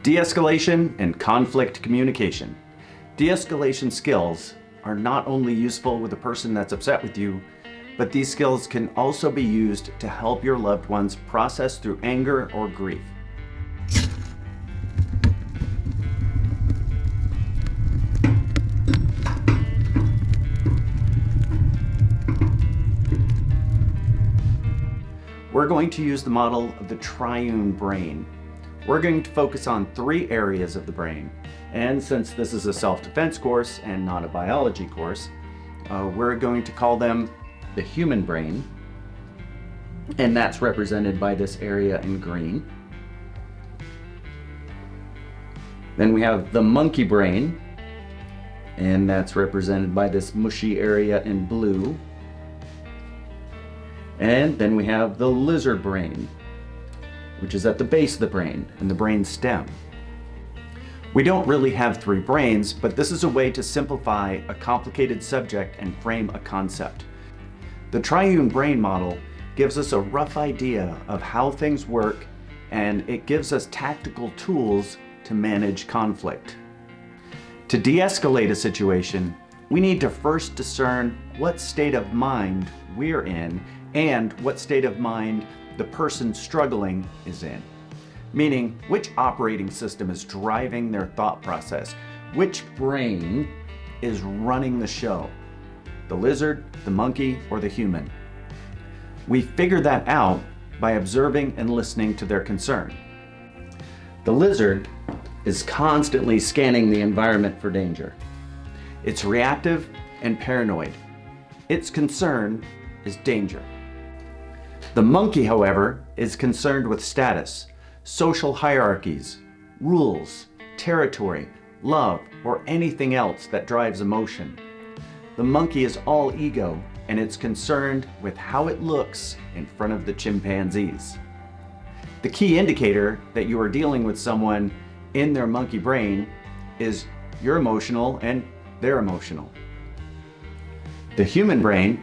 De-escalation and conflict communication. De-escalation skills are not only useful with a person that's upset with you, but these skills can also be used to help your loved ones process through anger or grief. We're going to use the model of the triune brain. We're going to focus on 3 areas of the brain. And since this is a self-defense course and not a biology course, we're going to call them the human brain. And that's represented by this area in green. Then we have the monkey brain, and that's represented by this mushy area in blue. And then we have the lizard brain, which is at the base of the brain, and the brain stem. We don't really have 3 brains, but this is a way to simplify a complicated subject and frame a concept. The triune brain model gives us a rough idea of how things work, and it gives us tactical tools to manage conflict. To de-escalate a situation, we need to first discern what state of mind we're in and what state of mind the person struggling is in. Meaning, which operating system is driving their thought process? Which brain is running the show? The lizard, the monkey, or the human? We figure that out by observing and listening to their concern. The lizard is constantly scanning the environment for danger. It's reactive and paranoid. Its concern is danger. The monkey, however, is concerned with status, social hierarchies, rules, territory, love, or anything else that drives emotion. The monkey is all ego, and it's concerned with how it looks in front of the chimpanzees. The key indicator that you are dealing with someone in their monkey brain is you're emotional and they're emotional. The human brain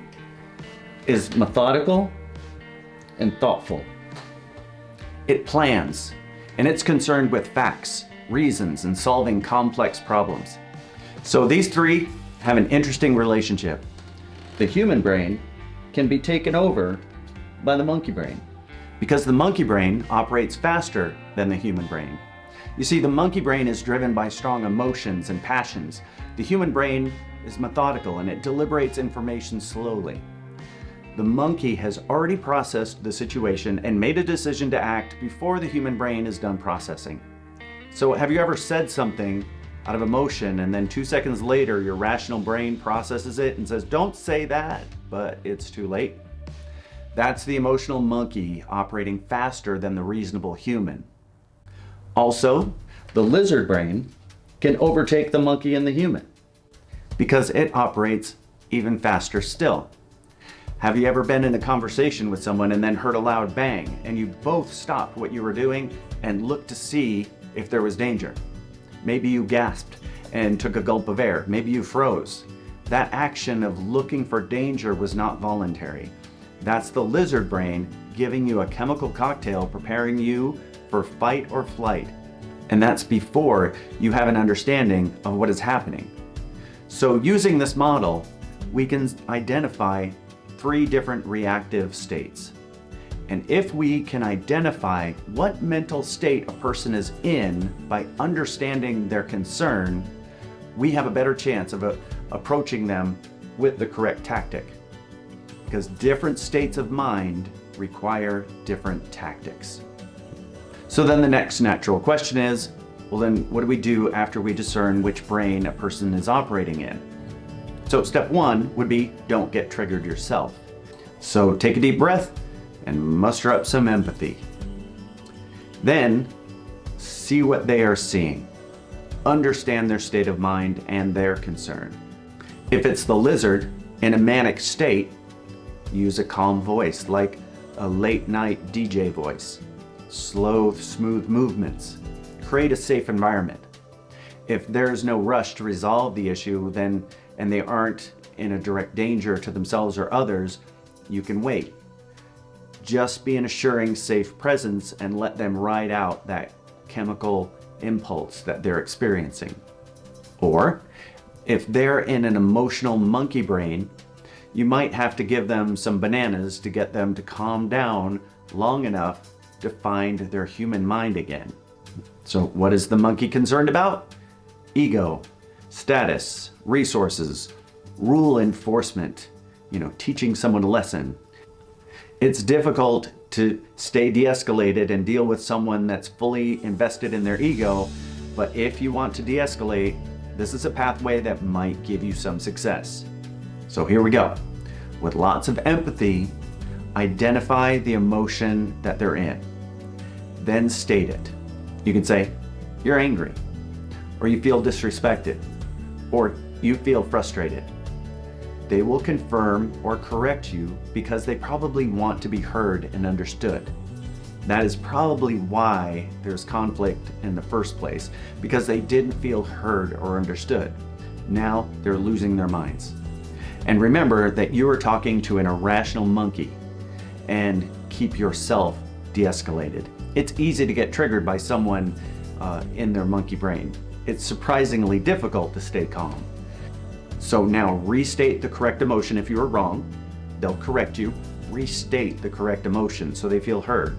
is methodical and thoughtful. It plans, and it's concerned with facts, reasons, and solving complex problems. So these 3 have an interesting relationship. The human brain can be taken over by the monkey brain because the monkey brain operates faster than the human brain. You see, the monkey brain is driven by strong emotions and passions. The human brain is methodical and it deliberates information slowly. The monkey has already processed the situation and made a decision to act before the human brain is done processing. So have you ever said something out of emotion and then 2 seconds later your rational brain processes it and says, "Don't say that," but it's too late? That's the emotional monkey operating faster than the reasonable human. Also, the lizard brain can overtake the monkey and the human because it operates even faster still. Have you ever been in a conversation with someone and then heard a loud bang and you both stopped what you were doing and looked to see if there was danger? Maybe you gasped and took a gulp of air. Maybe you froze. That action of looking for danger was not voluntary. That's the lizard brain giving you a chemical cocktail preparing you for fight or flight. And that's before you have an understanding of what is happening. So using this model, we can identify 3 different reactive states. And if we can identify what mental state a person is in by understanding their concern, we have a better chance of approaching them with the correct tactic. Because different states of mind require different tactics. So then the next natural question is, well then what do we do after we discern which brain a person is operating in? So step 1 would be don't get triggered yourself. So take a deep breath and muster up some empathy. Then see what they are seeing. Understand their state of mind and their concern. If it's the lizard in a manic state, use a calm voice like a late night DJ voice. Slow, smooth movements. Create a safe environment. If there's no rush to resolve the issue, then and they aren't in a direct danger to themselves or others, you can wait. Just be an assuring, safe presence and let them ride out that chemical impulse that they're experiencing. Or if they're in an emotional monkey brain, you might have to give them some bananas to get them to calm down long enough to find their human mind again. So what is the monkey concerned about? Ego, status, resources, rule enforcement, teaching someone a lesson. It's difficult to stay de-escalated and deal with someone that's fully invested in their ego, but if you want to de-escalate, this is a pathway that might give you some success. So here we go. With lots of empathy, identify the emotion that they're in. Then state it. You can say, you're angry, or you feel disrespected, or you feel frustrated. They will confirm or correct you because they probably want to be heard and understood. That is probably why there's conflict in the first place, because they didn't feel heard or understood. Now they're losing their minds. And remember that you are talking to an irrational monkey, and keep yourself de-escalated. It's easy to get triggered by someone in their monkey brain. It's surprisingly difficult to stay calm. So now restate the correct emotion if you are wrong. They'll correct you. Restate the correct emotion so they feel heard.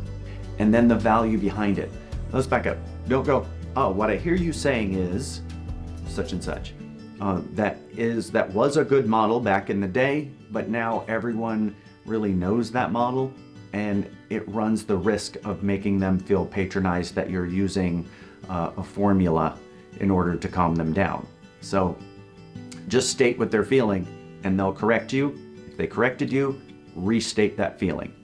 And then the value behind it. Let's back up. Don't go, oh, what I hear you saying is such and such. That was a good model back in the day, but now everyone really knows that model, and it runs the risk of making them feel patronized that you're using a formula in order to calm them down. So just state what they're feeling and they'll correct you. If they corrected you, restate that feeling.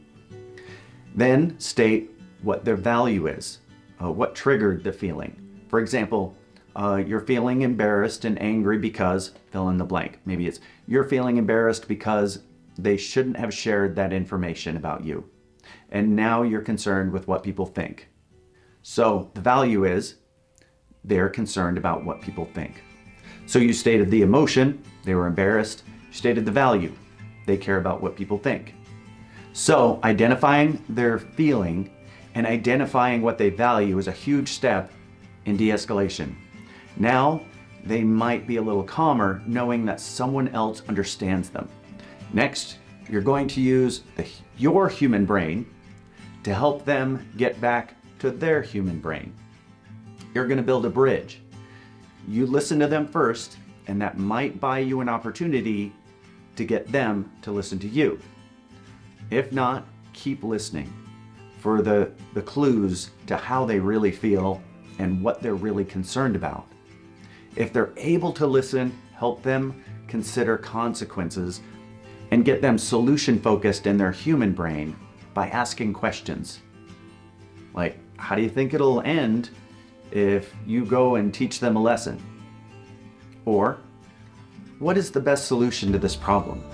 Then state what their value is, what triggered the feeling. For example, you're feeling embarrassed and angry because fill in the blank. Maybe it's you're feeling embarrassed because they shouldn't have shared that information about you. And now you're concerned with what people think. So the value is they're concerned about what people think. So you stated the emotion, they were embarrassed. You stated the value, they care about what people think. So identifying their feeling and identifying what they value is a huge step in de-escalation. Now they might be a little calmer knowing that someone else understands them. Next, you're going to use your human brain to help them get back to their human brain. You're going to build a bridge. You listen to them first, and that might buy you an opportunity to get them to listen to you. If not, keep listening for the clues to how they really feel and what they're really concerned about. If they're able to listen, help them consider consequences and get them solution focused in their human brain by asking questions. Like, how do you think it'll end if you go and teach them a lesson? Or, what is the best solution to this problem?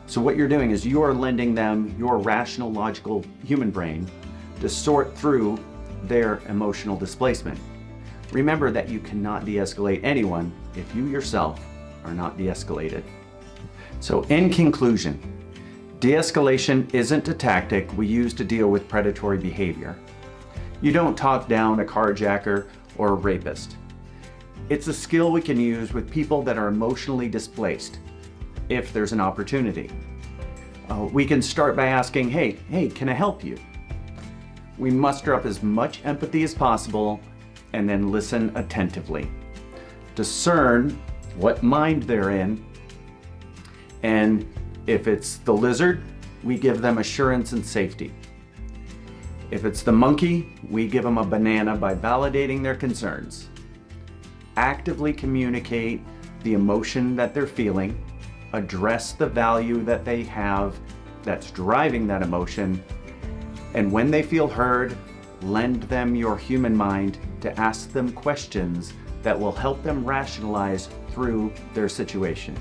So what you're doing is you are lending them your rational, logical human brain to sort through their emotional displacement. Remember that you cannot de-escalate anyone if you yourself are not de-escalated. So in conclusion, de-escalation isn't a tactic we use to deal with predatory behavior. You don't talk down a carjacker or a rapist. It's a skill we can use with people that are emotionally displaced, if there's an opportunity. We can start by asking, hey, can I help you? We muster up as much empathy as possible and then listen attentively. Discern what mind they're in, and if it's the lizard, we give them assurance and safety. If it's the monkey, we give them a banana by validating their concerns. Actively communicate the emotion that they're feeling, address the value that they have that's driving that emotion, and when they feel heard, lend them your human mind to ask them questions that will help them rationalize through their situation.